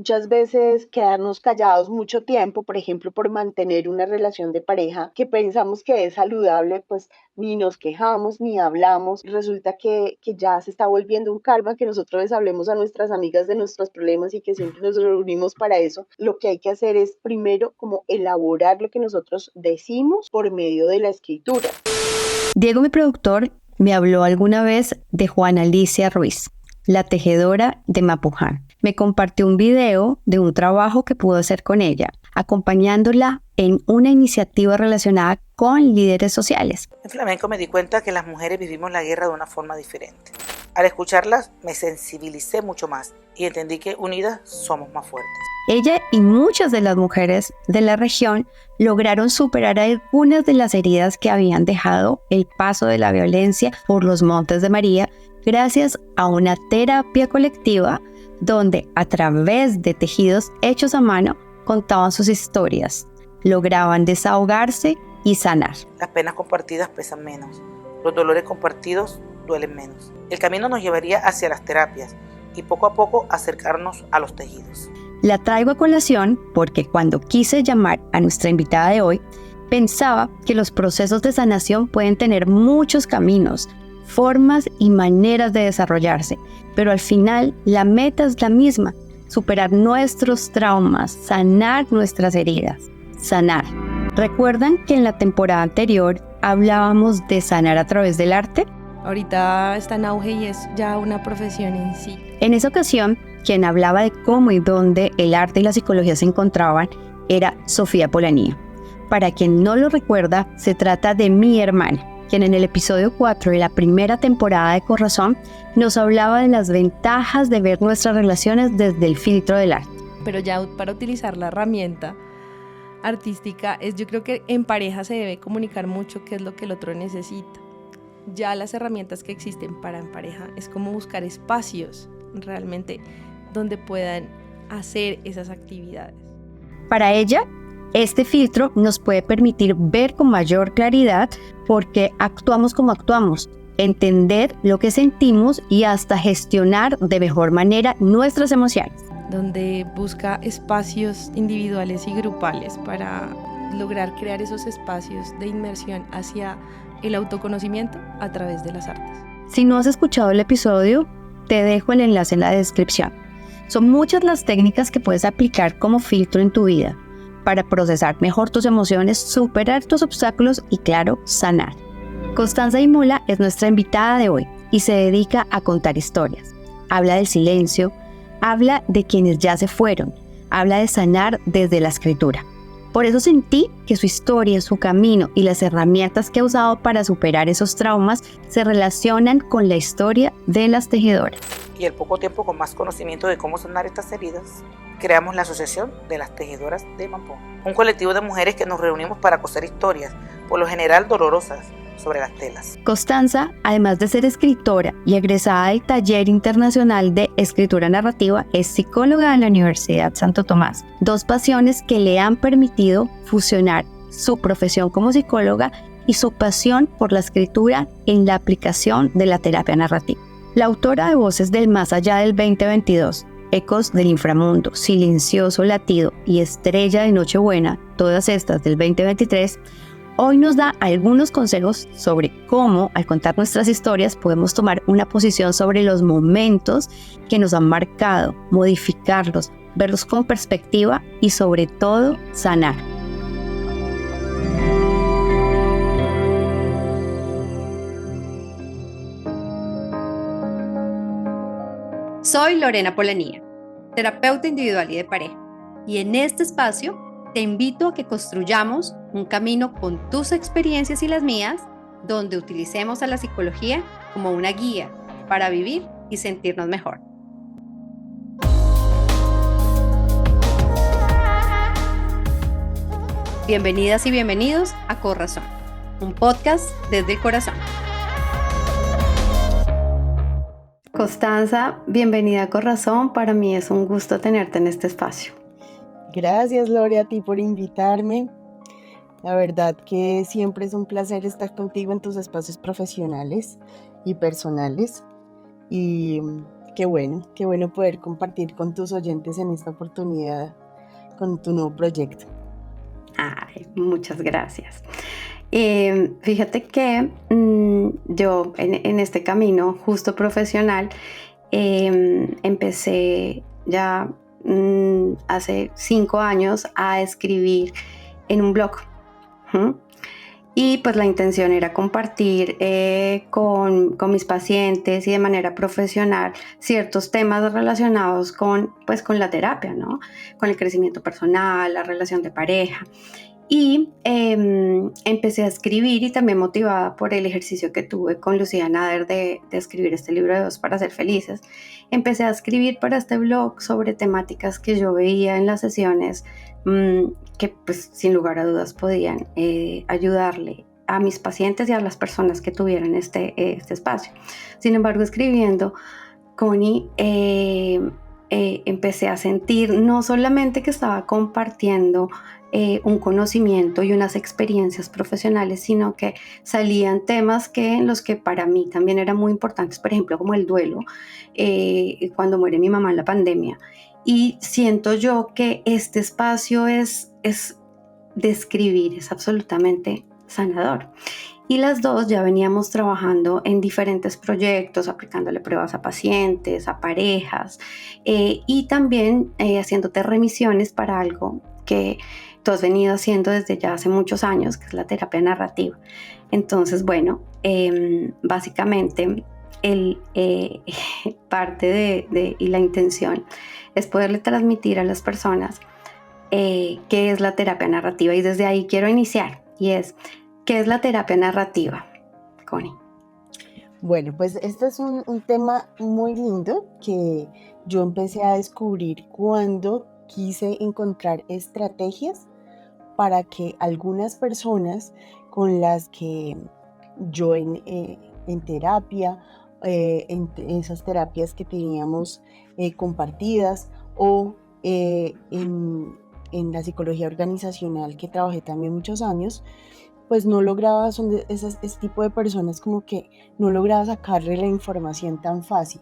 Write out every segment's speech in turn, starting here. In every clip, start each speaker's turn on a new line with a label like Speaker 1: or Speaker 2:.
Speaker 1: muchas veces quedarnos callados mucho tiempo, por ejemplo, por mantener una relación de pareja que pensamos que es saludable, pues ni nos quejamos ni hablamos. Resulta que ya se está volviendo un karma que nosotros les hablemos a nuestras amigas de nuestros problemas y que siempre nos reunimos para eso. Lo que hay que hacer es primero como elaborar lo que nosotros decimos por medio de la escritura.
Speaker 2: Diego, mi productor, me habló alguna vez de Juana Alicia Ruiz, la tejedora de Mapuján. Me compartió un video de un trabajo que pudo hacer con ella, acompañándola en una iniciativa relacionada con líderes sociales.
Speaker 3: En flamenco me di cuenta que las mujeres vivimos la guerra de una forma diferente. Al escucharlas me sensibilicé mucho más y entendí que unidas somos más fuertes.
Speaker 2: Ella y muchas de las mujeres de la región lograron superar algunas de las heridas que habían dejado el paso de la violencia por los Montes de María gracias a una terapia colectiva donde a través de tejidos hechos a mano contaban sus historias, lograban desahogarse y sanar.
Speaker 3: Las penas compartidas pesan menos, los dolores compartidos duelen menos. El camino nos llevaría hacia las terapias y poco a poco acercarnos a los tejidos.
Speaker 2: La traigo a colación porque cuando quise llamar a nuestra invitada de hoy, pensaba que los procesos de sanación pueden tener muchos caminos, formas y maneras de desarrollarse, pero al final la meta es la misma: superar nuestros traumas, sanar nuestras heridas, sanar. ¿Recuerdan que en la temporada anterior hablábamos de sanar a través del arte?
Speaker 4: Ahorita está en auge y es ya una profesión en sí.
Speaker 2: En esa ocasión, quien hablaba de cómo y dónde el arte y la psicología se encontraban era Sofía Polanía. Para quien no lo recuerda, se trata de mi hermana, quien en el episodio 4 de la primera temporada de Corazón nos hablaba de las ventajas de ver nuestras relaciones desde el filtro del arte.
Speaker 4: Pero ya para utilizar la herramienta artística, yo creo que en pareja se debe comunicar mucho qué es lo que el otro necesita. Ya las herramientas que existen para en pareja es como buscar espacios realmente donde puedan hacer esas actividades.
Speaker 2: Para ella, este filtro nos puede permitir ver con mayor claridad por qué actuamos como actuamos, entender lo que sentimos y hasta gestionar de mejor manera nuestras emociones.
Speaker 4: Donde busca espacios individuales y grupales para lograr crear esos espacios de inmersión hacia el autoconocimiento a través de las artes.
Speaker 2: Si no has escuchado el episodio, te dejo el enlace en la descripción. Son muchas las técnicas que puedes aplicar como filtro en tu vida para procesar mejor tus emociones, superar tus obstáculos y, claro, sanar. Constanza Imola es nuestra invitada de hoy y se dedica a contar historias. Habla del silencio, habla de quienes ya se fueron, habla de sanar desde la escritura. Por eso sentí que su historia, su camino y las herramientas que ha usado para superar esos traumas se relacionan con la historia de las tejedoras.
Speaker 3: Y al poco tiempo, con más conocimiento de cómo sanar estas heridas, creamos la Asociación de las Tejedoras de Mapuján, un colectivo de mujeres que nos reunimos para coser historias, por lo general dolorosas, sobre las telas.
Speaker 2: Constanza, además de ser escritora y egresada del Taller Internacional de Escritura Narrativa, es psicóloga de la Universidad Santo Tomás. Dos pasiones que le han permitido fusionar su profesión como psicóloga y su pasión por la escritura en la aplicación de la terapia narrativa. La autora de Voces del Más Allá del 2022, Ecos del Inframundo, Silencioso Latido y Estrella de Nochebuena, todas estas del 2023, hoy nos da algunos consejos sobre cómo, al contar nuestras historias, podemos tomar una posición sobre los momentos que nos han marcado, modificarlos, verlos con perspectiva y, sobre todo, sanar. Soy Lorena Polanía, terapeuta individual y de pareja, y en este espacio te invito a que construyamos un camino con tus experiencias y las mías, donde utilicemos a la psicología como una guía para vivir y sentirnos mejor. Bienvenidas y bienvenidos a Corazón, un podcast desde el corazón. Constanza, bienvenida a Corazón. Para mí es un gusto tenerte en este espacio.
Speaker 1: Gracias, Lore, a ti por invitarme. La verdad que siempre es un placer estar contigo en tus espacios profesionales y personales. Y qué bueno poder compartir con tus oyentes en esta oportunidad con tu nuevo proyecto.
Speaker 2: Ay, muchas gracias. Fíjate que yo en este camino justo profesional empecé ya hace 5 años a escribir en un blog. Y pues la intención era compartir con mis pacientes y de manera profesional ciertos temas relacionados con la terapia, ¿no? Con el crecimiento personal, la relación de pareja. Y empecé a escribir, y también motivada por el ejercicio que tuve con Lucía Nader de escribir este libro de 2 para ser felices, empecé a escribir para este blog sobre temáticas que yo veía en las sesiones que pues sin lugar a dudas podían ayudarle a mis pacientes y a las personas que tuvieran este espacio. Sin embargo, escribiendo, Connie, empecé a sentir no solamente que estaba compartiendo un conocimiento y unas experiencias profesionales, sino que salían temas en los que para mí también eran muy importantes, por ejemplo, como el duelo, cuando muere mi mamá en la pandemia. Y siento yo que este espacio es de escribir, es absolutamente sanador. Y las dos ya veníamos trabajando en diferentes proyectos, aplicándole pruebas a pacientes, a parejas, y también haciéndote remisiones para algo que tú has venido haciendo desde ya hace muchos años, que es la terapia narrativa. Entonces, bueno, básicamente parte y la intención es poderle transmitir a las personas qué es la terapia narrativa, y desde ahí quiero iniciar, y es: ¿qué es la terapia narrativa, Connie?
Speaker 1: Bueno, pues este es un tema muy lindo que yo empecé a descubrir cuando quise encontrar estrategias para que algunas personas con las que yo en terapia, en esas terapias que teníamos compartidas, o en la psicología organizacional que trabajé también muchos años, pues no lograba, ese tipo de personas como que no lograba sacarle la información tan fácil,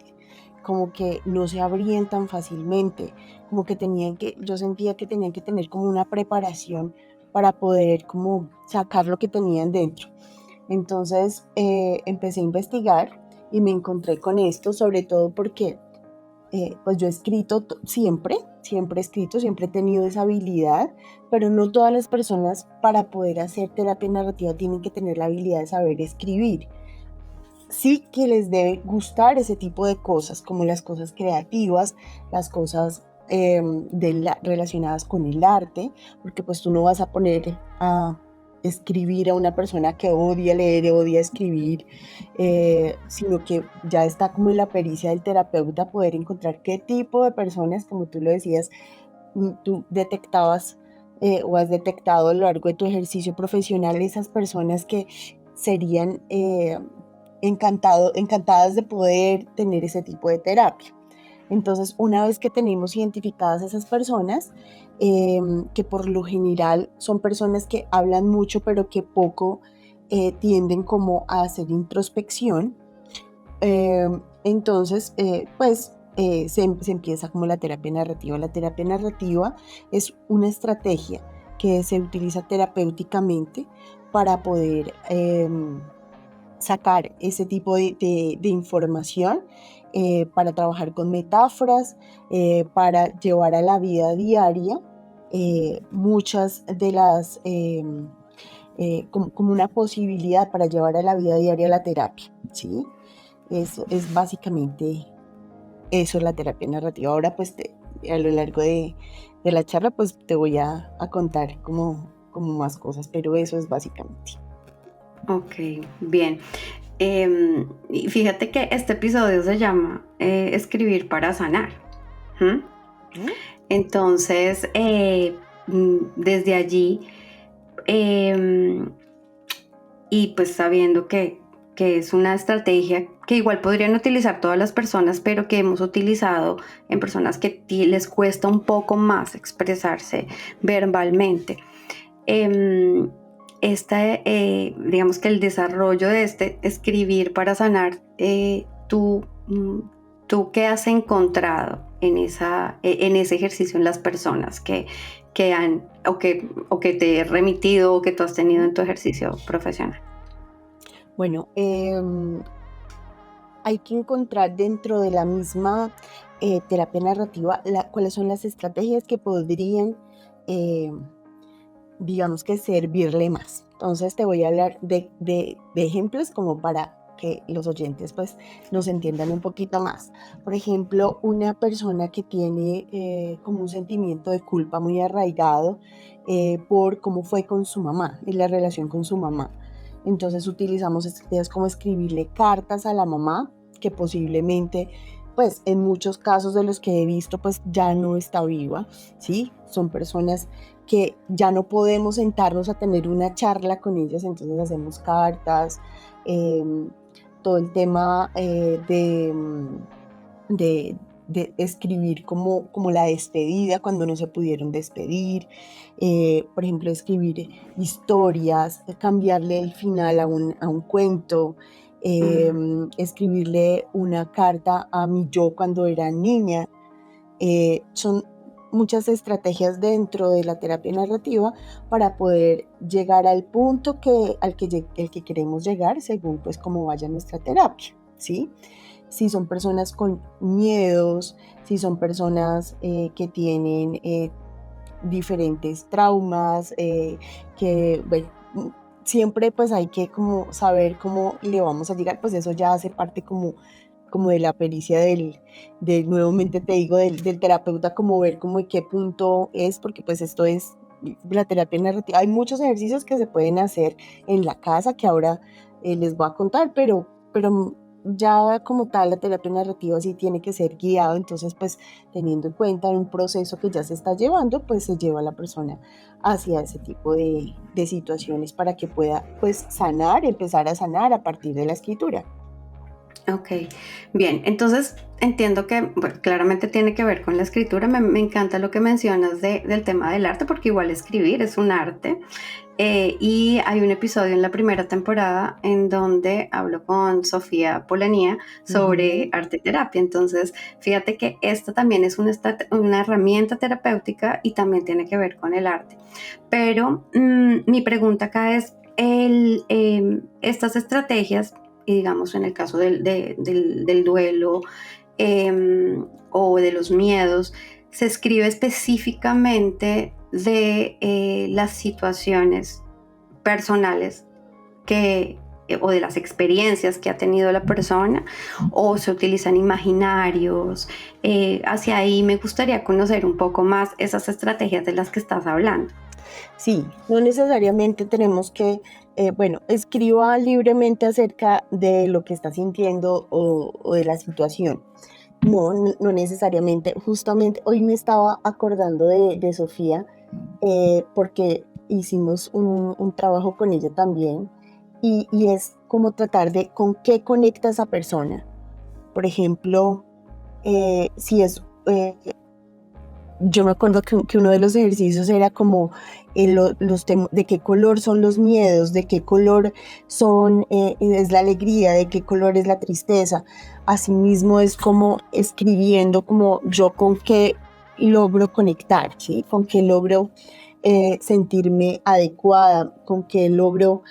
Speaker 1: como que no se abrían tan fácilmente, como que yo sentía que tenían que tener como una preparación para poder como sacar lo que tenían dentro. Entonces empecé a investigar y me encontré con esto, sobre todo porque pues yo he escrito siempre he escrito, siempre he tenido esa habilidad, pero no todas las personas para poder hacer terapia narrativa tienen que tener la habilidad de saber escribir. Sí que les debe gustar ese tipo de cosas, como las cosas creativas, las cosas relacionadas con el arte, porque pues tú no vas a poner a escribir a una persona que odia leer, odia escribir, sino que ya está como en la pericia del terapeuta poder encontrar qué tipo de personas, como tú lo decías, tú detectabas o has detectado a lo largo de tu ejercicio profesional, esas personas que serían encantadas de poder tener ese tipo de terapia. Entonces, una vez que tenemos identificadas esas personas, que por lo general son personas que hablan mucho, pero que poco tienden como a hacer introspección, entonces, se empieza como la terapia narrativa. La terapia narrativa es una estrategia que se utiliza terapéuticamente para poder sacar ese tipo de información, para trabajar con metáforas, para llevar a la vida diaria muchas de las, como una posibilidad para llevar a la vida diaria la terapia, ¿sí? Eso es básicamente eso, la terapia narrativa. Ahora pues a lo largo de la charla pues te voy a contar como más cosas, pero eso es básicamente.
Speaker 2: Ok, bien. Y fíjate que este episodio se llama Escribir para sanar. Entonces, desde allí, y pues sabiendo que es una estrategia que igual podrían utilizar todas las personas, pero que hemos utilizado en personas que les cuesta un poco más expresarse verbalmente. Digamos que el desarrollo de este escribir para sanar, tú ¿tú qué has encontrado en ese ejercicio en las personas que han o que te he remitido o que tú has tenido en tu ejercicio profesional?
Speaker 1: Bueno, hay que encontrar dentro de la misma terapia narrativa cuáles son las estrategias que podrían, digamos que servirle más. Entonces te voy a hablar de ejemplos como para que los oyentes pues nos entiendan un poquito más. Por ejemplo, una persona que tiene como un sentimiento de culpa muy arraigado por cómo fue con su mamá, en la relación con su mamá. Entonces utilizamos estrategias como escribirle cartas a la mamá, que posiblemente pues en muchos casos de los que he visto pues ya no está viva, ¿sí? Son personas que ya no podemos sentarnos a tener una charla con ellas, entonces hacemos cartas, todo el tema de escribir como la despedida cuando no se pudieron despedir, por ejemplo, escribir historias, cambiarle el final a un cuento, escribirle una carta a mi yo cuando era niña. Son muchas estrategias dentro de la terapia narrativa para poder llegar al punto el que queremos llegar según pues cómo vaya nuestra terapia, ¿sí? Si son personas con miedos, si son personas que tienen diferentes traumas, que bueno, siempre pues hay que como saber cómo le vamos a llegar, pues eso ya hace parte como de la pericia nuevamente te digo, del terapeuta, como ver como en qué punto es, porque pues esto es la terapia narrativa. Hay muchos ejercicios que se pueden hacer en la casa que ahora les voy a contar, pero ya como tal la terapia narrativa sí tiene que ser guiado, entonces pues teniendo en cuenta un proceso que ya se está llevando, pues se lleva a la persona hacia ese tipo de situaciones para que pueda pues empezar a sanar a partir de la escritura.
Speaker 2: Ok, bien, entonces entiendo que bueno, claramente tiene que ver con la escritura. Me encanta lo que mencionas del tema del arte, porque igual escribir es un arte. Y hay un episodio en la primera temporada en donde hablo con Sofía Polanía sobre arte terapia. Entonces, fíjate que esta también es una herramienta terapéutica y también tiene que ver con el arte. Pero mi pregunta acá es, estas estrategias, y digamos en el caso del duelo o de los miedos, se escribe específicamente de las situaciones personales o de las experiencias que ha tenido la persona, o se utilizan imaginarios. Hacia ahí me gustaría conocer un poco más esas estrategias de las que estás hablando.
Speaker 1: Sí, no necesariamente tenemos que, escriba libremente acerca de lo que está sintiendo o de la situación. No necesariamente. Justamente hoy me estaba acordando de Sofía porque hicimos un trabajo con ella también y es como tratar de con qué conecta esa persona. Por ejemplo, si es... yo me acuerdo que uno de los ejercicios era como de qué color son los miedos, de qué color es la alegría, de qué color es la tristeza. Asimismo es como escribiendo como yo con qué logro conectar, ¿sí? Con qué logro sentirme adecuada, con qué logro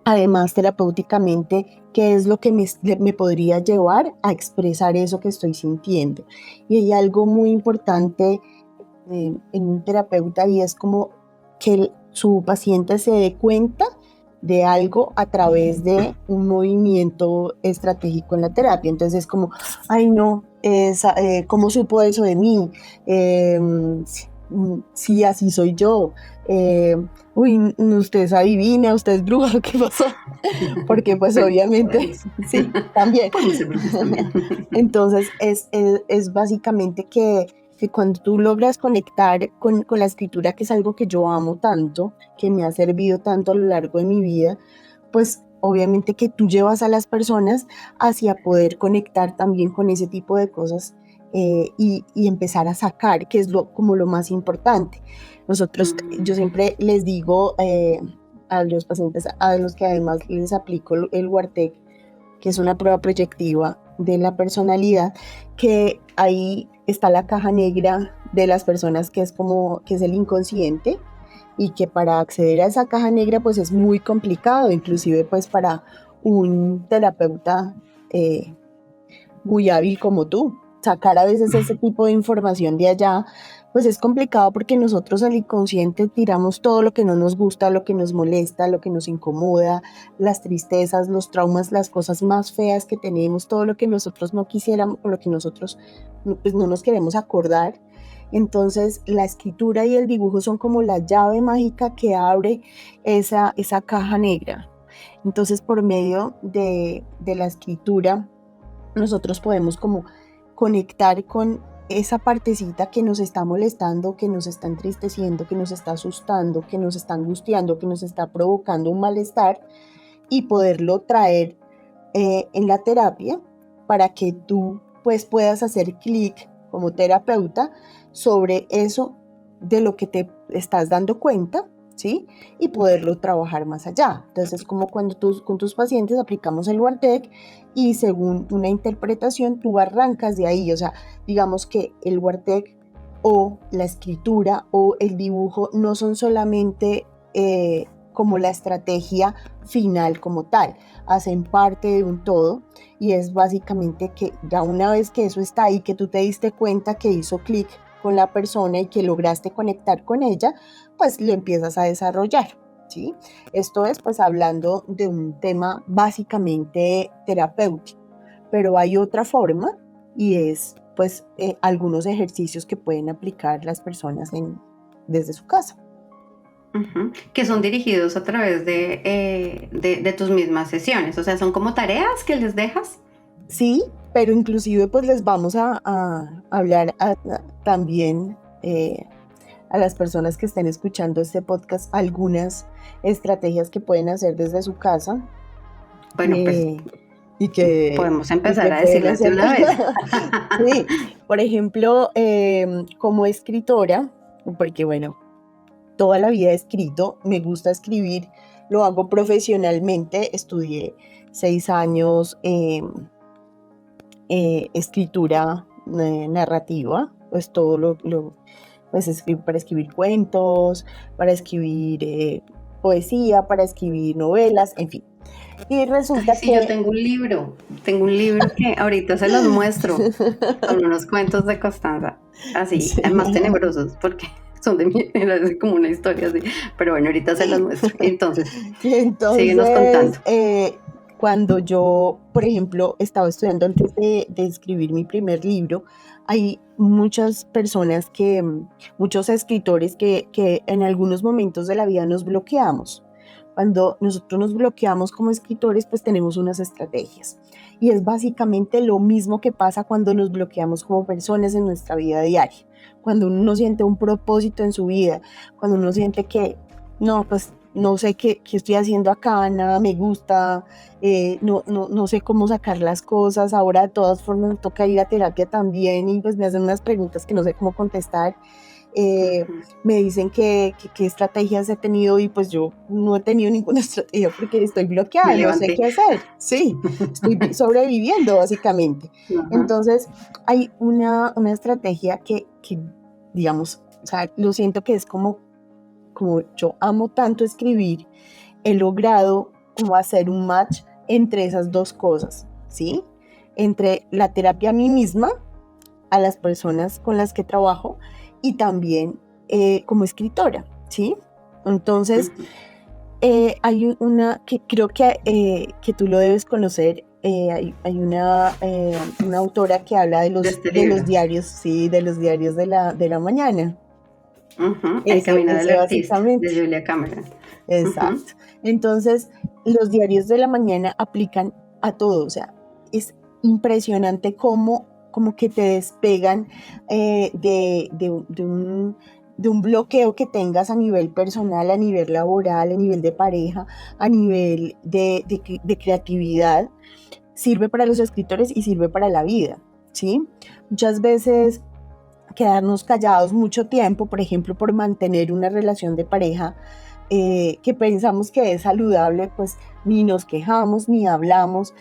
Speaker 1: además terapéuticamente, qué es lo que me podría llevar a expresar eso que estoy sintiendo. Y hay algo muy importante en un terapeuta y es como que su paciente se dé cuenta de algo a través de un movimiento estratégico en la terapia. Entonces es como, ay no, ¿cómo supo eso de mí? Sí, así soy yo. Usted es adivina, usted es bruja, ¿qué pasó? Porque pues obviamente, sí, también. Entonces es básicamente que cuando tú logras conectar con la escritura, que es algo que yo amo tanto, que me ha servido tanto a lo largo de mi vida, pues obviamente que tú llevas a las personas hacia poder conectar también con ese tipo de cosas y empezar a sacar, que es como lo más importante. Yo siempre les digo a los pacientes, a los que además les aplico el Wartec, que es una prueba proyectiva, de la personalidad, que ahí está la caja negra de las personas, que es el inconsciente, y que para acceder a esa caja negra pues es muy complicado, inclusive pues para un terapeuta muy hábil como tú. Sacar a veces ese tipo de información de allá, pues es complicado, porque nosotros al inconsciente tiramos todo lo que no nos gusta, lo que nos molesta, lo que nos incomoda, las tristezas, los traumas, las cosas más feas que tenemos, todo lo que nosotros no quisiéramos, o lo que nosotros pues no nos queremos acordar. Entonces la escritura y el dibujo son como la llave mágica que abre esa caja negra. Entonces, por medio de la escritura, nosotros podemos como conectar con esa partecita que nos está molestando, que nos está entristeciendo, que nos está asustando, que nos está angustiando, que nos está provocando un malestar, y poderlo traer en la terapia, para que tú pues puedas hacer clic como terapeuta sobre eso de lo que te estás dando cuenta, ¿sí? Y poderlo trabajar más allá. Entonces es como cuando con tus pacientes aplicamos el Wartec, y según una interpretación tú arrancas de ahí. O sea, digamos que el Wartec o la escritura o el dibujo no son solamente como la estrategia final como tal, hacen parte de un todo, y es básicamente que ya una vez que eso está ahí, que tú te diste cuenta que hizo clic con la persona y que lograste conectar con ella, pues lo empiezas a desarrollar, ¿sí? Esto es pues hablando de un tema básicamente terapéutico, pero hay otra forma, y es pues algunos ejercicios que pueden aplicar las personas desde su casa.
Speaker 2: Que son dirigidos a través de tus mismas sesiones, o sea, son como tareas que les dejas.
Speaker 1: Sí, pero inclusive pues les vamos a hablar también a las personas que estén escuchando este podcast algunas estrategias que pueden hacer desde su casa.
Speaker 2: Bueno, pues
Speaker 1: y que
Speaker 2: podemos empezar a decirlas de una vez.
Speaker 1: Sí, por ejemplo, como escritora, porque bueno, toda la vida he escrito, me gusta escribir, lo hago profesionalmente, estudié 6 años escritura narrativa, pues todo pues para escribir cuentos, para escribir poesía, para escribir novelas, en fin. Y resulta
Speaker 2: que yo tengo un libro que ahorita se los muestro, con unos cuentos de Constanza, así, sí, además tenebrosos, porque son de mi, es como una historia así, pero bueno, ahorita se los muestro. Entonces síguenos contando.
Speaker 1: Cuando yo, por ejemplo, estaba estudiando antes de escribir mi primer libro, hay muchas personas muchos escritores que en algunos momentos de la vida nos bloqueamos. Cuando nosotros nos bloqueamos como escritores, pues tenemos unas estrategias. Y es básicamente lo mismo que pasa cuando nos bloqueamos como personas en nuestra vida diaria. Cuando uno no siente un propósito en su vida, cuando uno siente que, no, pues no sé qué estoy haciendo acá, nada me gusta, no sé cómo sacar las cosas, ahora de todas formas me toca ir a terapia también, y pues me hacen unas preguntas que no sé cómo contestar. Me dicen qué estrategias he tenido, y pues yo no he tenido ninguna estrategia porque estoy bloqueada, no sé qué hacer. Sí, estoy sobreviviendo básicamente. Entonces hay una estrategia que digamos, o sea, lo siento que es como yo amo tanto escribir, he logrado como hacer un match entre esas dos cosas, ¿sí? Entre la terapia a mí misma, a las personas con las que trabajo, y también como escritora, ¿sí? Entonces, hay una que creo que tú lo debes conocer, hay una autora que habla de los diarios, sí, de los diarios de la mañana.
Speaker 2: El camino del artista, de Julia Cameron.
Speaker 1: Exacto. Entonces, los diarios de la mañana aplican a todo, o sea, es impresionante cómo que te despegan de un bloqueo que tengas a nivel personal, a nivel laboral, a nivel de pareja, a nivel de creatividad. Sirve para los escritores y sirve para la vida, ¿sí? Muchas veces quedarnos callados mucho tiempo, por ejemplo, por mantener una relación de pareja, que pensamos que es saludable, pues ni nos quejamos ni hablamos.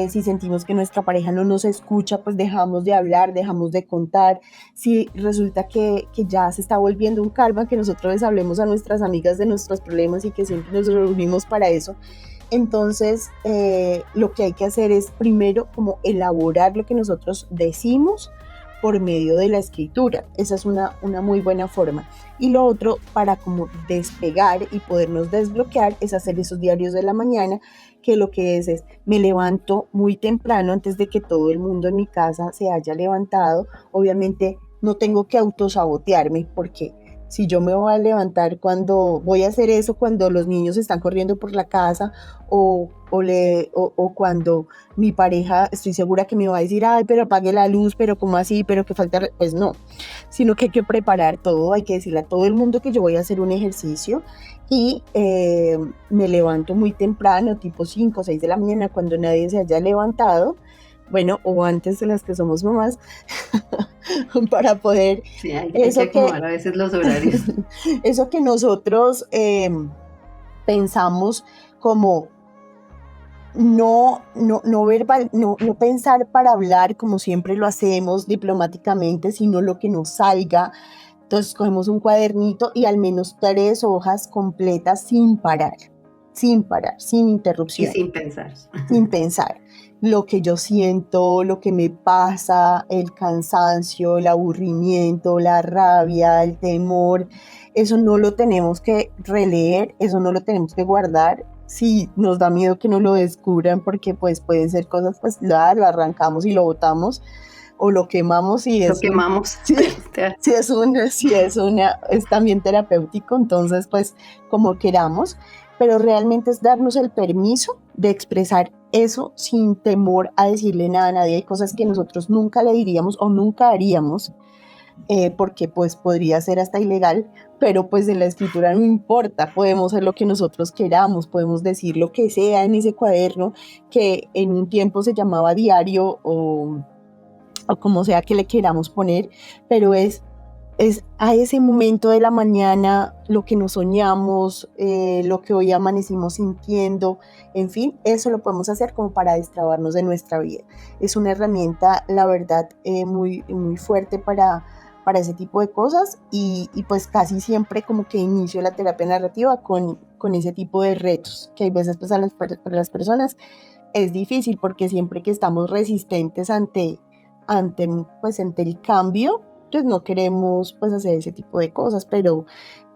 Speaker 1: Si sentimos que nuestra pareja no nos escucha, pues dejamos de hablar, dejamos de contar. Si resulta que ya se está volviendo un karma, que nosotros les hablemos a nuestras amigas de nuestros problemas y que siempre nos reunimos para eso. Entonces, lo que hay que hacer es primero como elaborar lo que nosotros decimos por medio de la escritura. Esa es una muy buena forma. Y lo otro, para como despegar y podernos desbloquear, es hacer esos diarios de la mañana, que lo que es me levanto muy temprano antes de que todo el mundo en mi casa se haya levantado. Obviamente no tengo que autosabotearme, porque si yo me voy a levantar cuando voy a hacer eso, cuando los niños están corriendo por la casa o cuando mi pareja, estoy segura que me va a decir, ay, pero apague la luz, pero ¿cómo así? Pero que falta, pues no, sino que hay que preparar todo, hay que decirle a todo el mundo que yo voy a hacer un ejercicio y me levanto muy temprano, tipo 5 o 6 de la mañana, cuando nadie se haya levantado, bueno, o antes de las que somos mamás, para poder...
Speaker 2: Sí, hay que acomodar a veces los horarios.
Speaker 1: Eso que nosotros pensamos como no verbal, no pensar para hablar como siempre lo hacemos diplomáticamente, sino lo que nos salga. Entonces cogemos un cuadernito y al menos 3 hojas completas sin parar, sin interrupción.
Speaker 2: Y sin pensar.
Speaker 1: Sin pensar. Lo que yo siento, lo que me pasa, el cansancio, el aburrimiento, la rabia, el temor, eso no lo tenemos que releer, eso no lo tenemos que guardar. Si nos da miedo que no lo descubran, porque pues pueden ser cosas, pues lo arrancamos y lo botamos o lo quemamos y
Speaker 2: lo quemamos.
Speaker 1: Es también terapéutico, entonces pues como queramos, pero realmente es darnos el permiso de expresar eso sin temor a decirle nada a nadie. Hay cosas que nosotros nunca le diríamos o nunca haríamos, porque pues podría ser hasta ilegal, pero pues en la escritura no importa, podemos hacer lo que nosotros queramos, podemos decir lo que sea en ese cuaderno que en un tiempo se llamaba diario o como sea que le queramos poner, pero es a ese momento de la mañana lo que nos soñamos, lo que hoy amanecimos sintiendo, en fin, eso lo podemos hacer como para destrabarnos de nuestra vida. Es una herramienta, la verdad, muy, muy fuerte para ese tipo de cosas y pues casi siempre como que inicio la terapia narrativa con ese tipo de retos, que hay veces pues para las personas es difícil porque siempre que estamos resistentes ante el cambio, pues no queremos pues hacer ese tipo de cosas, pero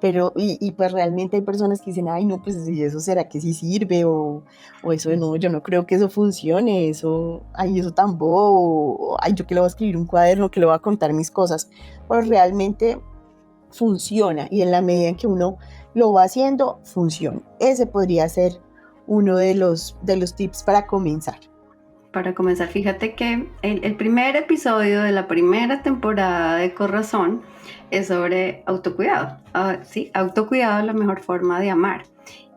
Speaker 1: pues realmente hay personas que dicen, ay no, pues si eso será que sí sirve o eso no, yo no creo que eso funcione, eso tan bobo, ay yo que le voy a escribir un cuaderno, que le voy a contar mis cosas, pero realmente funciona y en la medida en que uno lo va haciendo, funciona. Ese podría ser uno de los tips para comenzar.
Speaker 2: Para comenzar, fíjate que el primer episodio de la primera temporada de Corazón es sobre autocuidado. Sí, autocuidado es la mejor forma de amar.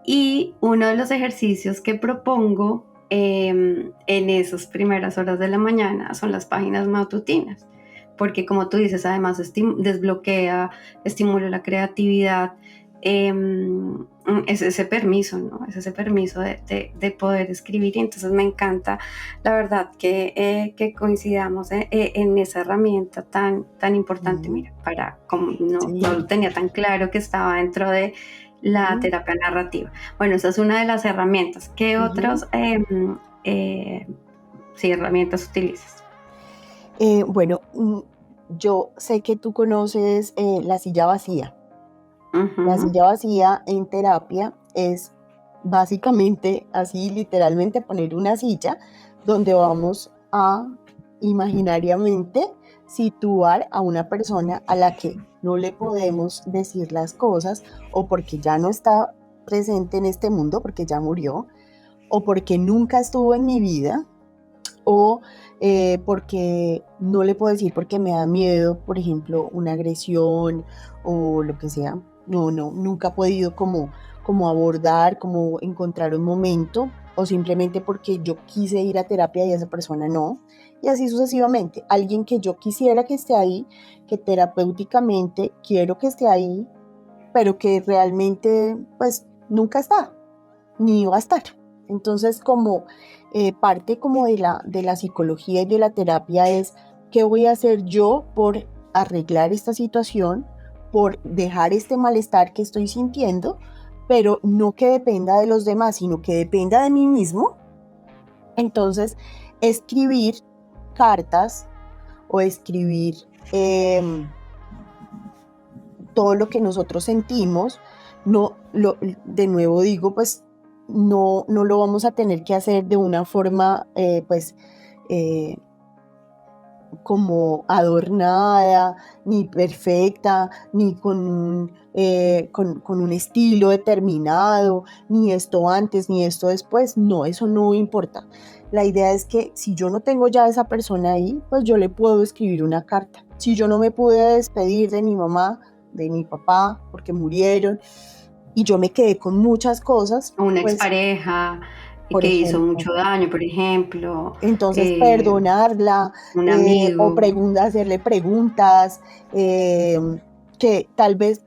Speaker 2: Y uno de los ejercicios que propongo en esas primeras horas de la mañana son las páginas matutinas. Porque como tú dices, además desbloquea, estimula la creatividad. Es ese permiso, ¿no? Es ese permiso de poder escribir y entonces me encanta, la verdad, que coincidamos en esa herramienta tan importante, mira, como no lo tenía tan claro que estaba dentro de la terapia narrativa. Bueno, esa es una de las herramientas. ¿Qué otras herramientas utilizas?
Speaker 1: Bueno, yo sé que tú conoces la silla vacía. Uh-huh. La silla vacía en terapia es básicamente, así literalmente, poner una silla donde vamos a imaginariamente situar a una persona a la que no le podemos decir las cosas o porque ya no está presente en este mundo, porque ya murió, o porque nunca estuvo en mi vida, o porque no le puedo decir porque me da miedo, por ejemplo, una agresión o lo que sea. Nunca he podido como abordar, como encontrar un momento, o simplemente porque yo quise ir a terapia y esa persona no, y así sucesivamente. Alguien que yo quisiera que esté ahí, que terapéuticamente quiero que esté ahí, pero que realmente pues nunca está, ni iba a estar. Entonces, como parte como de la psicología y de la terapia es, ¿qué voy a hacer yo por arreglar esta situación, por dejar este malestar que estoy sintiendo, pero no que dependa de los demás, sino que dependa de mí mismo? Entonces, escribir cartas o escribir todo lo que nosotros sentimos, de nuevo digo, pues no lo vamos a tener que hacer de una forma como adornada, ni perfecta, ni con un estilo determinado, ni esto antes, ni esto después. No, eso no importa. La idea es que si yo no tengo ya a esa persona ahí, pues yo le puedo escribir una carta. Si yo no me pude despedir de mi mamá, de mi papá, porque murieron, y yo me quedé con muchas cosas.
Speaker 2: Una
Speaker 1: pues,
Speaker 2: expareja
Speaker 1: por
Speaker 2: que hizo
Speaker 1: ejemplo,
Speaker 2: mucho daño, por ejemplo.
Speaker 1: entonces perdonarla,
Speaker 2: Un
Speaker 1: o
Speaker 2: amigo.
Speaker 1: hacerle preguntas que tal vez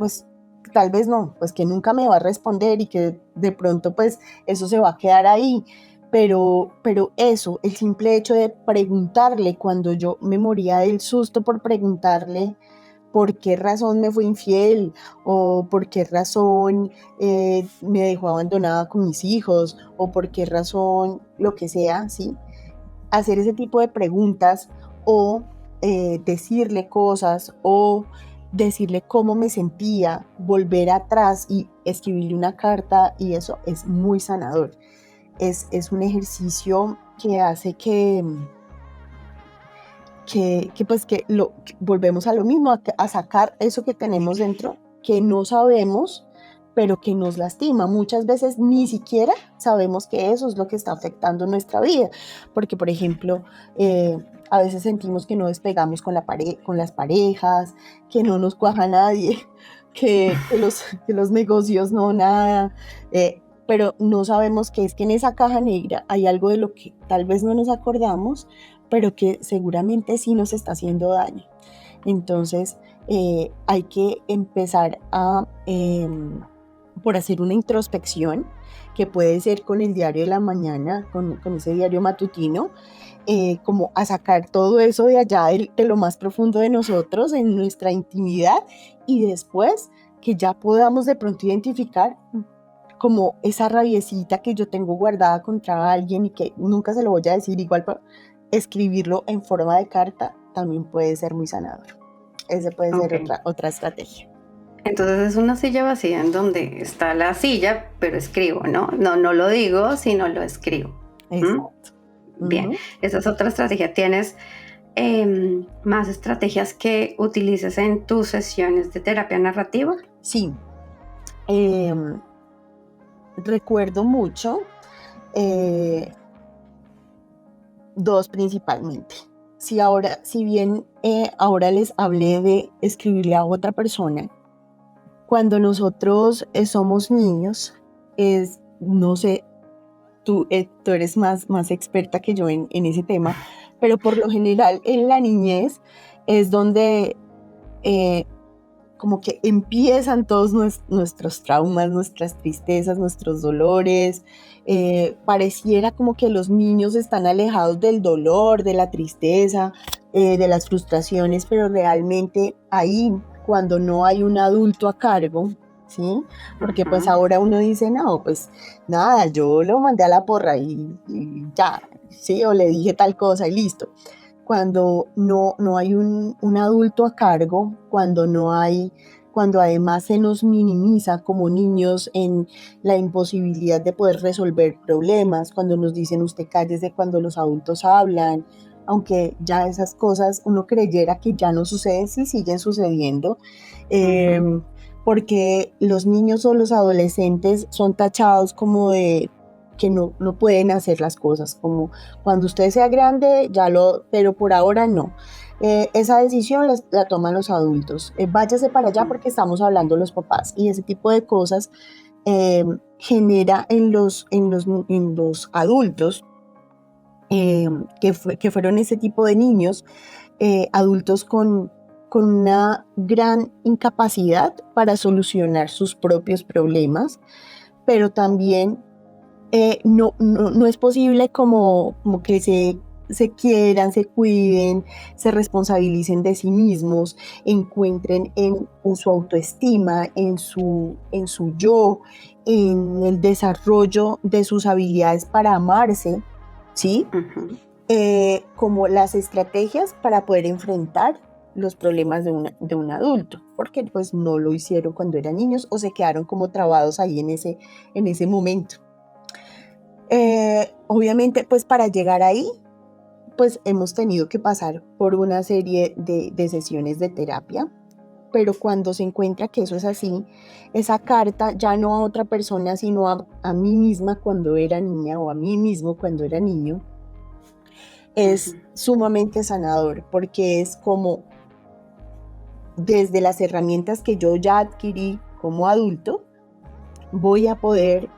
Speaker 1: no, pues que nunca me va a responder y que de pronto pues eso se va a quedar ahí. Pero eso, el simple hecho de preguntarle, cuando yo me moría del susto por preguntarle por qué razón me fue infiel o por qué razón me dejó abandonada con mis hijos o por qué razón lo que sea, ¿sí? Hacer ese tipo de preguntas o decirle cosas o decirle cómo me sentía, volver atrás y escribirle una carta, y eso es muy sanador. Es un ejercicio que hace que volvemos a lo mismo, a sacar eso que tenemos dentro, que no sabemos, pero que nos lastima. Muchas veces ni siquiera sabemos que eso es lo que está afectando nuestra vida, porque por ejemplo, a veces sentimos que no despegamos con las parejas, que no nos cuaja nadie, que los negocios no, nada, pero no sabemos que es que en esa caja negra hay algo de lo que tal vez no nos acordamos, pero que seguramente sí nos está haciendo daño. Entonces, hay que empezar por hacer una introspección, que puede ser con el diario de la mañana, con ese diario matutino, como a sacar todo eso de allá, de lo más profundo de nosotros, en nuestra intimidad, y después que ya podamos de pronto identificar como esa rabiecita que yo tengo guardada contra alguien y que nunca se lo voy a decir, igual, pero escribirlo en forma de carta también puede ser muy sanador. Esa puede ser otra estrategia.
Speaker 2: Entonces es una silla vacía en donde está la silla, pero escribo, ¿no? No lo digo, sino lo escribo.
Speaker 1: Exacto.
Speaker 2: Bien, esa es otra estrategia. ¿Tienes más estrategias que utilices en tus sesiones de terapia narrativa?
Speaker 1: Sí. Recuerdo mucho dos principalmente. Si bien ahora les hablé de escribirle a otra persona, cuando nosotros somos niños, no sé, tú eres más experta que yo en ese tema, pero por lo general en la niñez es donde como que empiezan todos nuestros traumas, nuestras tristezas, nuestros dolores. Pareciera como que los niños están alejados del dolor, de la tristeza, de las frustraciones, pero realmente ahí, cuando no hay un adulto a cargo, ¿sí? Porque pues ahora uno dice, no, pues nada, yo lo mandé a la porra y ya, ¿sí? O le dije tal cosa y listo. Cuando no hay un adulto a cargo, cuando además se nos minimiza como niños en la imposibilidad de poder resolver problemas, cuando nos dicen usted cállese cuando los adultos hablan, aunque ya esas cosas uno creyera que ya no suceden, sí siguen sucediendo, porque los niños o los adolescentes son tachados como de que no pueden hacer las cosas, como cuando usted sea grande, pero por ahora no. Esa decisión la toman los adultos. Váyase para allá porque estamos hablando los papás, y ese tipo de cosas genera en los adultos que fueron ese tipo de niños, adultos con una gran incapacidad para solucionar sus propios problemas, pero también no es posible como que se quieran, se cuiden, se responsabilicen de sí mismos, encuentren en su autoestima, en su yo, en el desarrollo de sus habilidades para amarse, ¿sí?
Speaker 2: Ujú.
Speaker 1: Como las estrategias para poder enfrentar los problemas de un adulto, porque pues no lo hicieron cuando eran niños o se quedaron como trabados ahí en ese momento. Obviamente, pues para llegar ahí, pues hemos tenido que pasar por una serie de sesiones de terapia, pero cuando se encuentra que eso es así, esa carta ya no a otra persona, sino a mí misma cuando era niña o a mí mismo cuando era niño, es sumamente sanador, porque es como desde las herramientas que yo ya adquirí como adulto, voy a poder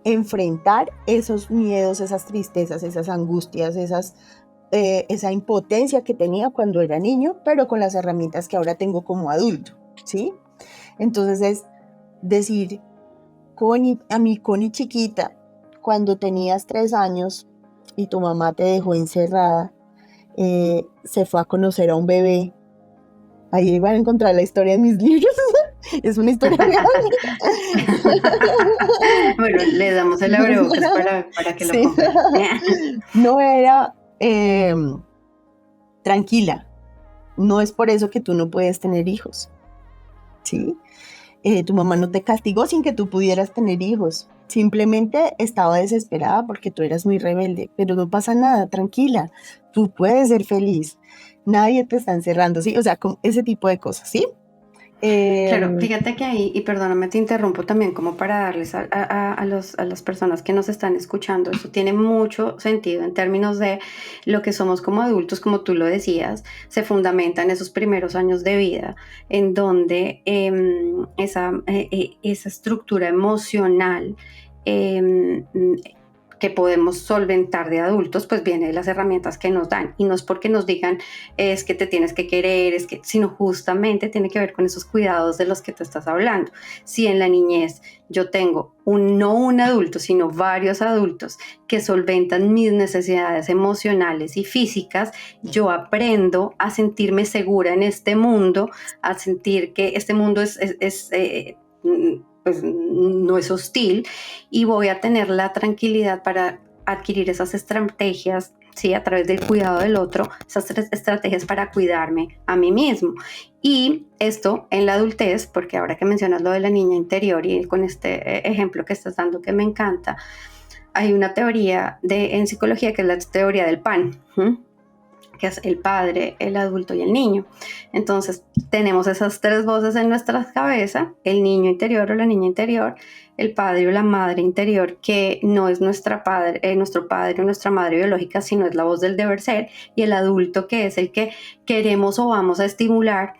Speaker 1: enfrentar esos miedos, esas tristezas, esas angustias, esa impotencia que tenía cuando era niño, pero con las herramientas que ahora tengo como adulto, ¿sí? Entonces es decir, a mi Connie chiquita, cuando tenías 3 años y tu mamá te dejó encerrada, se fue a conocer a un bebé. Ahí van a encontrar la historia de mis libros. Es una historia real.
Speaker 2: Bueno, le damos el abrebocas para que lo pongan.
Speaker 1: No era tranquila. No es por eso que tú no puedes tener hijos, ¿sí? Tu mamá no te castigó sin que tú pudieras tener hijos. Simplemente estaba desesperada porque tú eras muy rebelde. Pero no pasa nada, tranquila. Tú puedes ser feliz. Nadie te está encerrando, ¿sí? O sea, con ese tipo de cosas, ¿sí?
Speaker 2: Claro, fíjate que ahí, y perdóname, te interrumpo también como para darles a las personas que nos están escuchando, eso tiene mucho sentido en términos de lo que somos como adultos, como tú lo decías, se fundamenta en esos primeros años de vida, en donde esa estructura emocional que podemos solventar de adultos, pues viene de las herramientas que nos dan. Y no es porque nos digan es que te tienes que querer, sino justamente tiene que ver con esos cuidados de los que tú estás hablando. Si en la niñez yo tengo no un adulto, sino varios adultos que solventan mis necesidades emocionales y físicas, yo aprendo a sentirme segura en este mundo, a sentir que este mundo pues no es hostil, y voy a tener la tranquilidad para adquirir esas estrategias, ¿sí? A través del cuidado del otro, esas estrategias para cuidarme a mí mismo. Y esto en la adultez, porque ahora que mencionas lo de la niña interior y con este ejemplo que estás dando que me encanta, hay una teoría en psicología que es la teoría del pan, que es el padre, el adulto y el niño. Entonces tenemos esas 3 voces en nuestra cabeza, el niño interior o la niña interior, el padre o la madre interior, que no es nuestro padre o nuestra madre biológica, sino es la voz del deber ser, y el adulto, que es el que queremos o vamos a estimular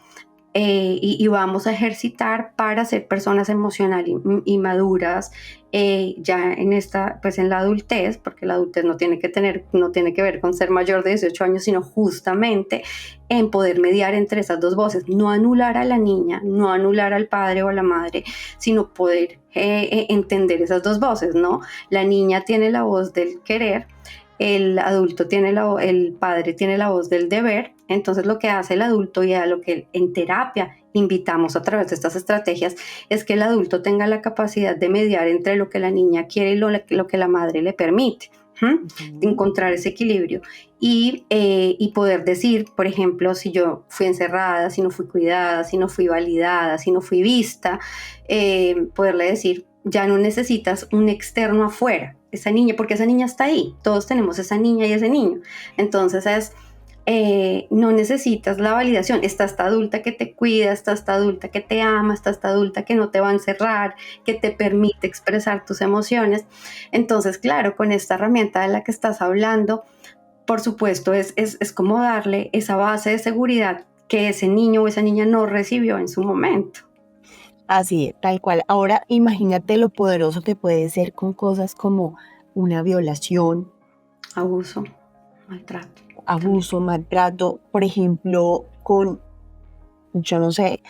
Speaker 2: y vamos a ejercitar para ser personas emocionales y maduras ya en la adultez, porque la adultez no tiene que ver con ser mayor de 18 años, sino justamente en poder mediar entre esas 2 voces, no anular a la niña, no anular al padre o a la madre, sino poder entender esas 2 voces, ¿no? La niña tiene la voz del querer, el adulto el padre tiene la voz del deber. Entonces lo que hace el adulto, y a lo que en terapia invitamos a través de estas estrategias, es que el adulto tenga la capacidad de mediar entre lo que la niña quiere y lo que la madre le permite, de encontrar ese equilibrio y poder decir, por ejemplo, si yo fui encerrada, si no fui cuidada, si no fui validada, si no fui vista, poderle decir, ya no necesitas un externo afuera, esa niña, porque esa niña está ahí, todos tenemos esa niña y ese niño. Entonces no necesitas la validación, está esta adulta que te cuida, está esta adulta que te ama, está esta adulta que no te va a encerrar, que te permite expresar tus emociones. Entonces, claro, con esta herramienta de la que estás hablando, por supuesto, es como darle esa base de seguridad que ese niño o esa niña no recibió en su momento.
Speaker 1: Así es, tal cual. Ahora imagínate lo poderoso que puede ser con cosas como una violación,
Speaker 2: Abuso,
Speaker 1: maltrato, por ejemplo, con, yo no sé,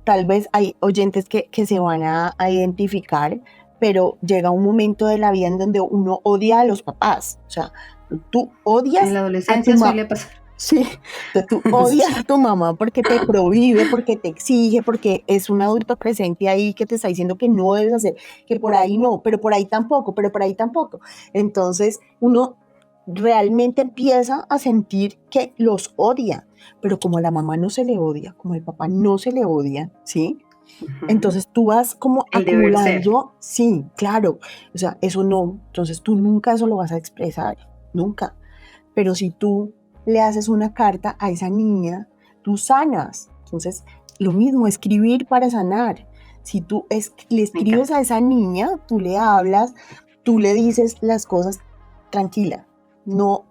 Speaker 1: tal vez hay oyentes que se van a identificar, pero llega un momento de la vida en donde uno odia a los papás. O sea, tú odias
Speaker 2: En la
Speaker 1: a tu
Speaker 2: adolescencia
Speaker 1: mamá.
Speaker 2: suele pasar.
Speaker 1: Sí, entonces tú odias a tu mamá porque te prohíbe, porque te exige, porque es un adulto presente ahí que te está diciendo que no debes hacer, que por ahí no, pero por ahí tampoco, pero por ahí tampoco. Entonces uno realmente empieza a sentir que los odia, pero como a la mamá no se le odia, como al papá no se le odia, ¿sí? Entonces tú vas como
Speaker 2: El deber ser.
Speaker 1: acumulando, sí, claro, o sea, eso no, entonces tú nunca eso lo vas a expresar, nunca. Pero si tú le haces una carta a esa niña, tú sanas. Entonces, lo mismo, escribir para sanar. Si tú le escribes a esa niña, tú le hablas, tú le dices las cosas tranquila. No,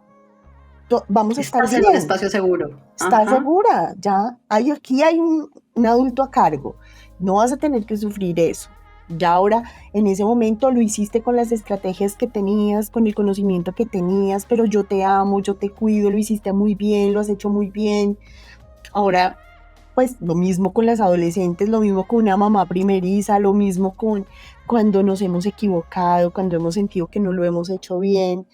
Speaker 1: vamos a estar
Speaker 2: Estás
Speaker 1: bien.
Speaker 2: en un espacio seguro.
Speaker 1: Estás segura, ya. Aquí hay un adulto a cargo. No vas a tener que sufrir eso. Ya ahora, en ese momento lo hiciste con las estrategias que tenías, con el conocimiento que tenías, pero yo te amo, yo te cuido, lo hiciste muy bien, lo has hecho muy bien. Ahora, pues lo mismo con las adolescentes, lo mismo con una mamá primeriza, lo mismo con cuando nos hemos equivocado, cuando hemos sentido que no lo hemos hecho bien.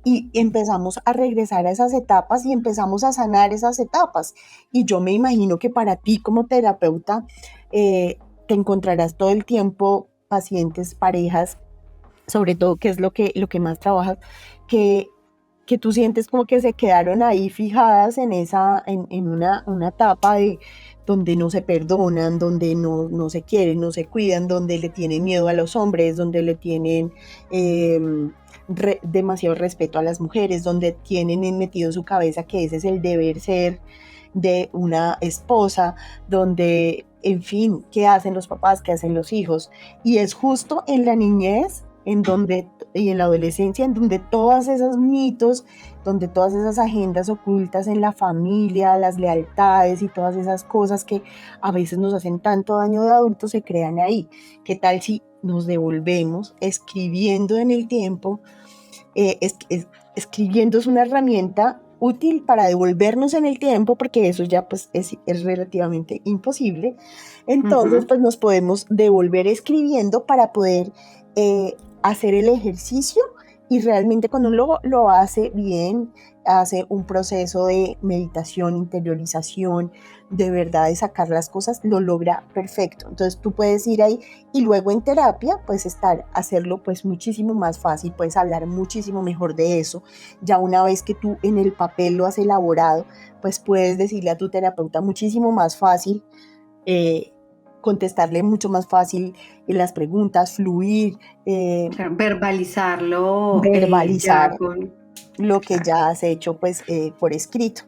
Speaker 1: Y empezamos a regresar a esas etapas y empezamos a sanar esas etapas. Y yo me imagino que para ti como terapeuta te encontrarás todo el tiempo pacientes, parejas, sobre todo que es lo que más trabajas, que, que tú sientes como que se quedaron ahí fijadas en una etapa de donde no se perdonan, donde no se quieren, no se cuidan, donde le tienen miedo a los hombres, donde le tienen demasiado respeto a las mujeres, donde tienen metido en su cabeza que ese es el deber ser de una esposa, donde, en fin, ¿qué hacen los papás? ¿Qué hacen los hijos? Y es justo en la niñez y en la adolescencia, en donde todos esos mitos, donde todas esas agendas ocultas en la familia, las lealtades y todas esas cosas que a veces nos hacen tanto daño de adultos se crean ahí. ¿Qué tal si nos devolvemos escribiendo en el tiempo? Escribiendo es una herramienta útil para devolvernos en el tiempo, porque eso ya pues es relativamente imposible. Entonces pues nos podemos devolver escribiendo para poder hacer el ejercicio, y realmente cuando uno lo hace bien, hace un proceso de meditación, interiorización, de verdad de sacar las cosas, lo logra perfecto. Entonces tú puedes ir ahí y luego en terapia pues hacerlo pues muchísimo más fácil, puedes hablar muchísimo mejor de eso. Ya una vez que tú en el papel lo has elaborado, pues puedes decirle a tu terapeuta muchísimo más fácil, contestarle mucho más fácil las preguntas, fluir,
Speaker 2: Claro, verbalizarlo.
Speaker 1: verbalizar
Speaker 2: Con...
Speaker 1: lo que ya has hecho pues por escrito.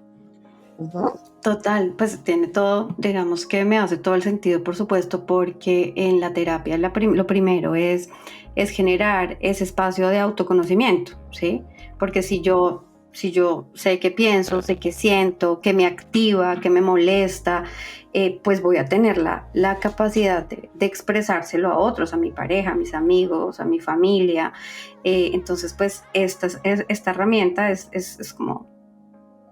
Speaker 2: Total, pues tiene todo, digamos que me hace todo el sentido, por supuesto, porque en la terapia lo primero es generar ese espacio de autoconocimiento, ¿sí? Porque si yo sé qué pienso, sé qué siento, qué me activa, qué me molesta, pues voy a tener la capacidad de expresárselo a otros, a mi pareja, a mis amigos, a mi familia. Entonces, pues esta herramienta es como...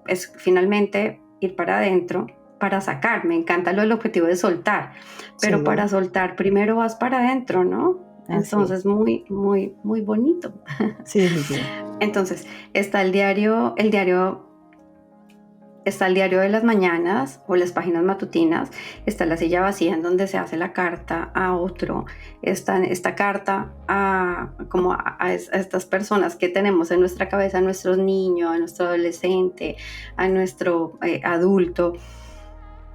Speaker 2: es finalmente ir para adentro para sacar. Me encanta lo del objetivo de soltar, pero
Speaker 1: Sí.
Speaker 2: para soltar primero vas para adentro, ¿no? Entonces, muy, muy, muy bonito.
Speaker 1: Sí, sí, sí.
Speaker 2: Entonces, está el diario de las mañanas o las páginas matutinas, está la silla vacía en donde se hace la carta a otro, está esta carta a estas personas que tenemos en nuestra cabeza, a nuestros niños, a nuestro adolescente, a nuestro adulto.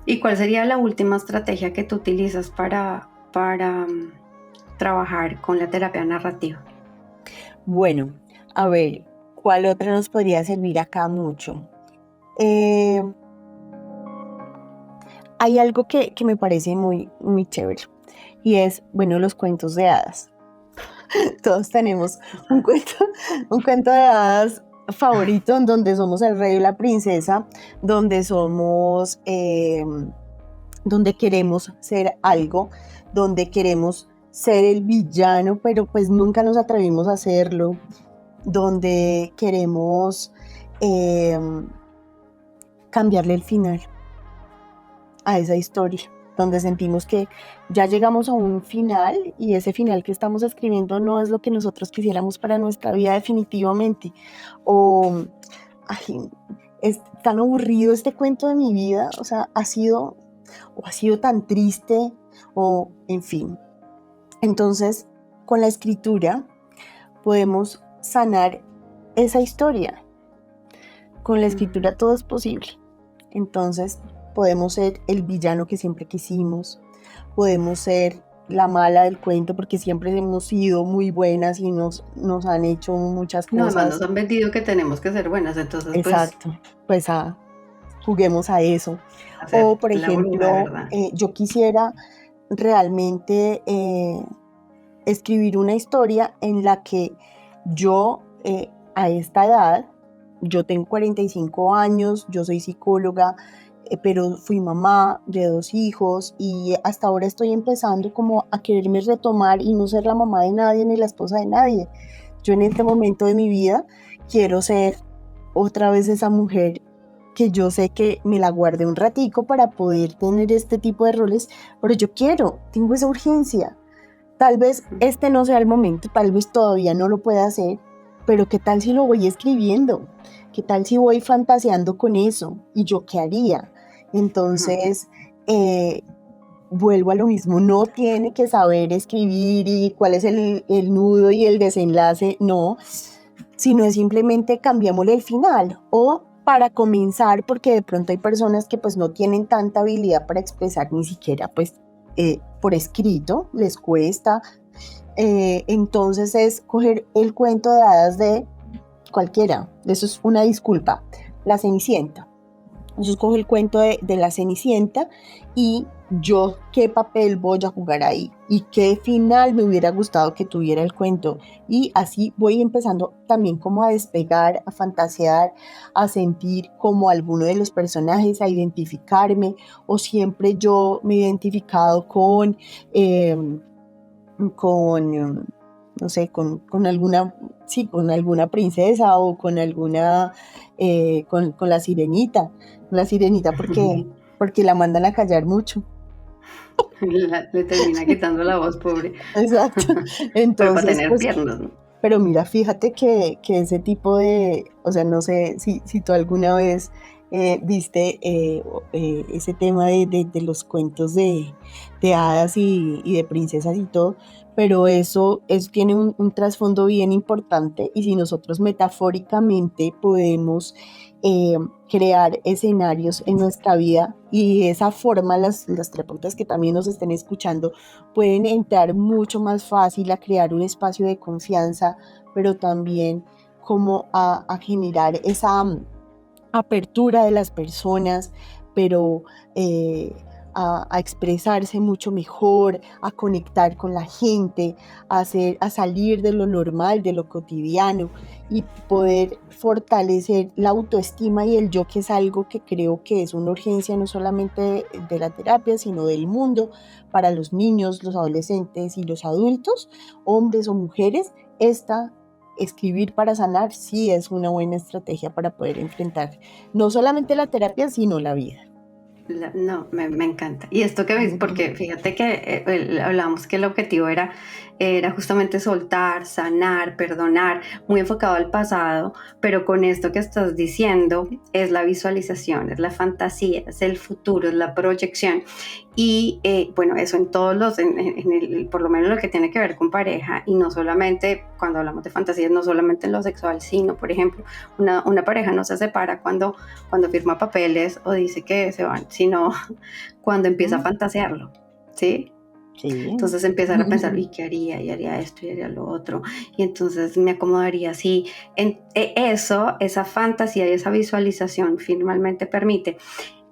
Speaker 2: ¿Y cuál sería la última estrategia que tú utilizas para trabajar con la terapia narrativa?
Speaker 1: Bueno, a ver, ¿cuál otra nos podría servir acá mucho? Hay algo que me parece muy, muy chévere, y es, bueno, los cuentos de hadas. Todos tenemos un cuento de hadas favorito, en donde somos el rey y la princesa, donde somos, donde queremos ser algo, donde queremos ser el villano, pero pues nunca nos atrevimos a hacerlo, donde queremos cambiarle el final a esa historia, donde sentimos que ya llegamos a un final y ese final que estamos escribiendo no es lo que nosotros quisiéramos para nuestra vida definitivamente. O, ay, es tan aburrido este cuento de mi vida, o sea, ha sido tan triste, o en fin. Entonces, con la escritura podemos sanar esa historia. Con la escritura todo es posible. Entonces, podemos ser el villano que siempre quisimos, podemos ser la mala del cuento porque siempre hemos sido muy buenas y nos han hecho muchas
Speaker 2: No,
Speaker 1: cosas.
Speaker 2: además nos han vendido que tenemos que ser buenas, entonces
Speaker 1: Exacto, pues juguemos a eso.
Speaker 2: hacer
Speaker 1: O, por
Speaker 2: la voluntad,
Speaker 1: ejemplo,
Speaker 2: ¿verdad?
Speaker 1: yo quisiera realmente escribir una historia en la que yo, a esta edad, yo tengo 45 años, yo soy psicóloga, pero fui mamá de 2 hijos y hasta ahora estoy empezando como a quererme retomar y no ser la mamá de nadie ni la esposa de nadie. Yo en este momento de mi vida quiero ser otra vez esa mujer que yo sé que me la guardé un ratico para poder tener este tipo de roles, pero yo tengo esa urgencia. Tal vez este no sea el momento, tal vez todavía no lo pueda hacer, pero ¿qué tal si lo voy escribiendo? ¿Qué tal si voy fantaseando con eso? ¿Y yo qué haría? Entonces, vuelvo a lo mismo, no tiene que saber escribir y cuál es el nudo y el desenlace, no, sino es simplemente cambiémosle el final. O para comenzar, porque de pronto hay personas que pues no tienen tanta habilidad para expresar ni siquiera pues por escrito, les cuesta, entonces es coger el cuento de hadas de cualquiera, eso es una disculpa, La Cenicienta. Yo escojo el cuento de La Cenicienta y yo qué papel voy a jugar ahí y qué final me hubiera gustado que tuviera el cuento, y así voy empezando también como a despegar, a fantasear, a sentir como alguno de los personajes, a identificarme, o siempre yo me he identificado con no sé, con alguna princesa o con alguna, con la sirenita porque la mandan a callar mucho.
Speaker 2: Le termina quitando la voz, pobre.
Speaker 1: Exacto.
Speaker 2: Pero para
Speaker 1: Entonces,
Speaker 2: tener
Speaker 1: pues,
Speaker 2: piernas, ¿no?
Speaker 1: pero mira, fíjate que ese tipo de, o sea, no sé si tú alguna vez viste ese tema de los cuentos de hadas y de princesas y todo, pero eso tiene un trasfondo bien importante, y si nosotros metafóricamente podemos crear escenarios en nuestra vida, y de esa forma las terapeutas que también nos estén escuchando pueden entrar mucho más fácil a crear un espacio de confianza, pero también como a generar esa apertura de las personas, pero a expresarse mucho mejor, a conectar con la gente, a salir de lo normal, de lo cotidiano, y poder fortalecer la autoestima y el yo, que es algo que creo que es una urgencia no solamente de la terapia, sino del mundo, para los niños, los adolescentes y los adultos, hombres o mujeres. Escribir para sanar sí es una buena estrategia para poder enfrentar no solamente la terapia, sino la vida.
Speaker 2: No, me encanta. Y esto que ves, porque fíjate que hablábamos que el objetivo era justamente soltar, sanar, perdonar, muy enfocado al pasado, pero con esto que estás diciendo es la visualización, es la fantasía, es el futuro, es la proyección. Y bueno, eso en todos por lo menos lo que tiene que ver con pareja, y no solamente cuando hablamos de fantasías, no solamente en lo sexual, sino, por ejemplo, una pareja no se separa cuando firma papeles o dice que se van, sino cuando empieza a fantasearlo, ¿sí?
Speaker 1: Sí.
Speaker 2: Entonces empezar a pensar, ¿y qué haría? Y haría esto, y haría lo otro, y entonces me acomodaría así. Esa fantasía y esa visualización finalmente permite,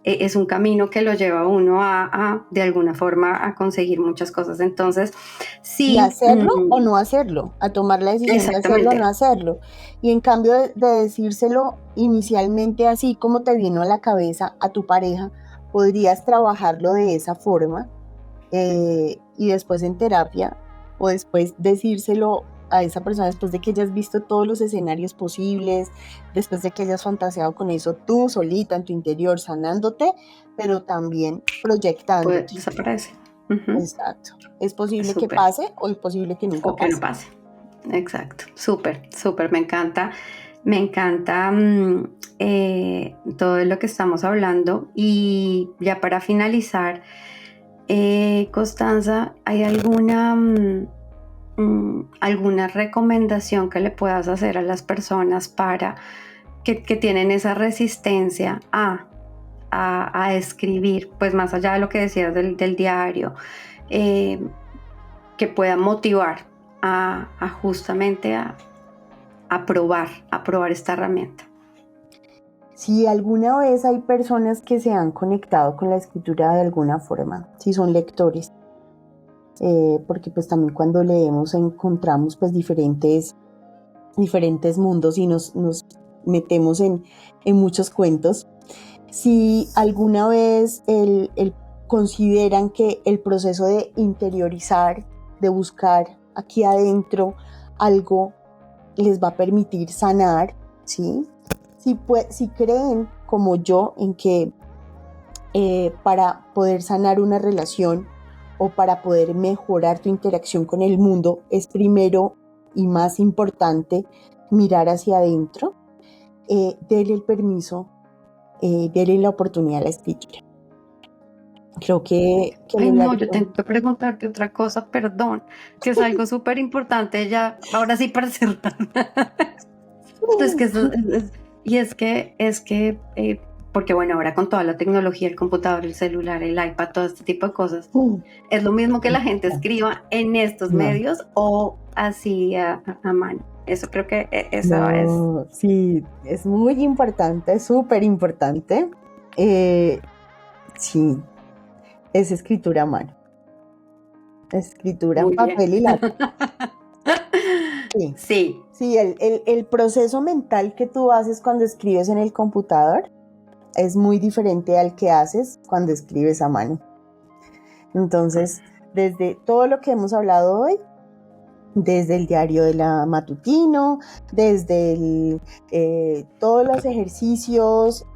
Speaker 2: es un camino que lo lleva a uno a de alguna forma a conseguir muchas cosas. Entonces, sí.
Speaker 1: Y hacerlo o no hacerlo, a tomar la decisión de hacerlo o no hacerlo. Y en cambio de decírselo inicialmente así como te vino a la cabeza a tu pareja, podrías trabajarlo de esa forma, y después en terapia, o después decírselo a esa persona después de que hayas visto todos los escenarios posibles, después de que hayas fantaseado con eso tú solita en tu interior, sanándote, pero también proyectándote.
Speaker 2: Pues desaparece.
Speaker 1: Exacto. Es posible que
Speaker 2: Súper.
Speaker 1: pase o es posible que nunca
Speaker 2: O que no pase. Exacto. Súper, súper. Me encanta todo lo que estamos hablando. Y ya para finalizar, Constanza, ¿hay alguna recomendación que le puedas hacer a las personas para que tienen esa resistencia a escribir, pues más allá de lo que decías del diario, que pueda motivar justamente a probar esta herramienta?
Speaker 1: Si alguna vez hay personas que se han conectado con la escritura de alguna forma, si son lectores, porque pues también cuando leemos encontramos pues diferentes mundos y nos metemos en muchos cuentos. Si alguna vez consideran que el proceso de interiorizar, de buscar aquí adentro algo, les va a permitir sanar, ¿sí? Si creen como yo en que para poder sanar una relación o para poder mejorar tu interacción con el mundo, es primero y más importante mirar hacia adentro, denle el permiso, denle la oportunidad a la escritura. Creo que
Speaker 2: Ay, no, yo tengo que preguntarte otra cosa, perdón, que es algo súper importante ya, ahora sí para cerrar. Porque bueno, ahora con toda la tecnología, el computador, el celular, el iPad, todo este tipo de cosas, ¿es lo mismo que la gente escriba en estos medios o así a mano? Eso creo que eso es.
Speaker 1: Sí, es muy importante, es súper importante. Sí, es escritura a mano. Escritura en papel y lápiz.
Speaker 2: Sí.
Speaker 1: Sí, el proceso mental que tú haces cuando escribes en el computador es muy diferente al que haces cuando escribes a mano. Entonces, desde todo lo que hemos hablado hoy, desde el diario de la matutino, desde todos los ejercicios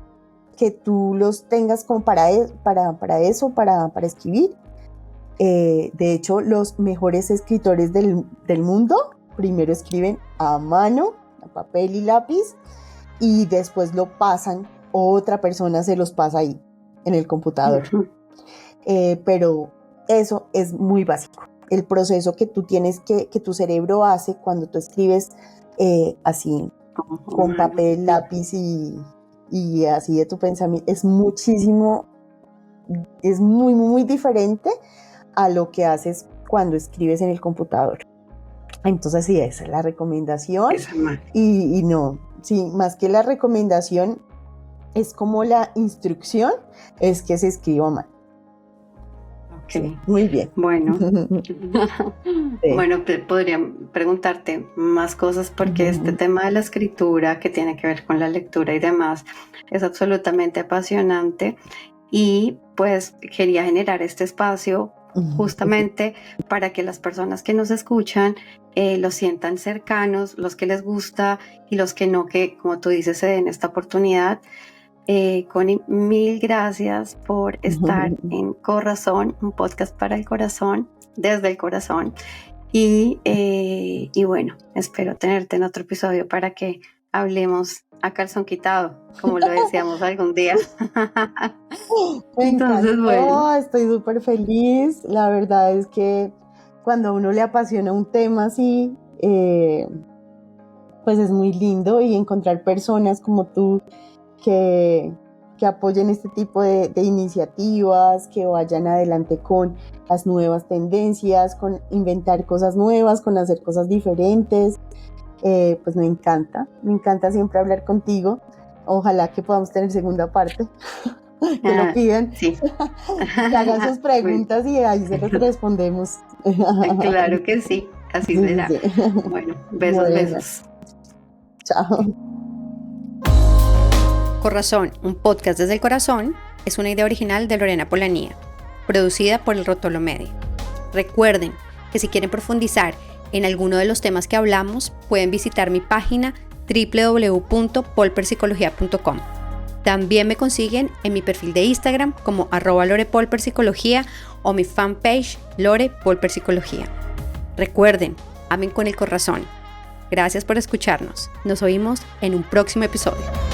Speaker 1: que tú los tengas como para escribir. De hecho, los mejores escritores del mundo primero escriben a mano, a papel y lápiz, y después lo pasan, otra persona se los pasa ahí, en el computador. Pero eso es muy básico. El proceso que tú tienes que tu cerebro hace cuando tú escribes así, con papel, lápiz y así de tu pensamiento, es muchísimo, es muy, muy diferente a lo que haces cuando escribes en el computador. Entonces sí, esa es la recomendación. Y no, sí, más que la recomendación, es como la instrucción, es que se escriba a mano. Sí, muy bien.
Speaker 2: Bueno, bueno, podría preguntarte más cosas porque este tema de la escritura que tiene que ver con la lectura y demás es absolutamente apasionante y pues quería generar este espacio justamente para que las personas que nos escuchan los sientan cercanos, los que les gusta y los que no, que como tú dices se den esta oportunidad. Connie, mil gracias por estar en Corazón, un podcast para el corazón, desde el corazón. Y bueno, espero tenerte en otro episodio para que hablemos a calzón quitado, como lo decíamos algún día.
Speaker 1: Entonces, bueno. Estoy súper feliz. La verdad es que cuando a uno le apasiona un tema así, pues es muy lindo, y encontrar personas como tú que apoyen este tipo de iniciativas, que vayan adelante con las nuevas tendencias, con inventar cosas nuevas, con hacer cosas diferentes, pues me encanta siempre hablar contigo. Ojalá que podamos tener segunda parte, que lo piden,
Speaker 2: sí.
Speaker 1: Que hagan sus preguntas y ahí se los respondemos.
Speaker 2: Claro que sí, así será. Sí. Bueno, besos.
Speaker 1: Chao.
Speaker 5: Corazón, un podcast desde el corazón, es una idea original de Lorena Polanía, producida por El Rótulo Media. Recuerden que si quieren profundizar en alguno de los temas que hablamos, pueden visitar mi página www.polperpsicología.com. También me consiguen en mi perfil de Instagram como @lorepolperpsicología o mi fanpage Lore Polper Psicología. Recuerden, amen con el corazón. Gracias por escucharnos. Nos oímos en un próximo episodio.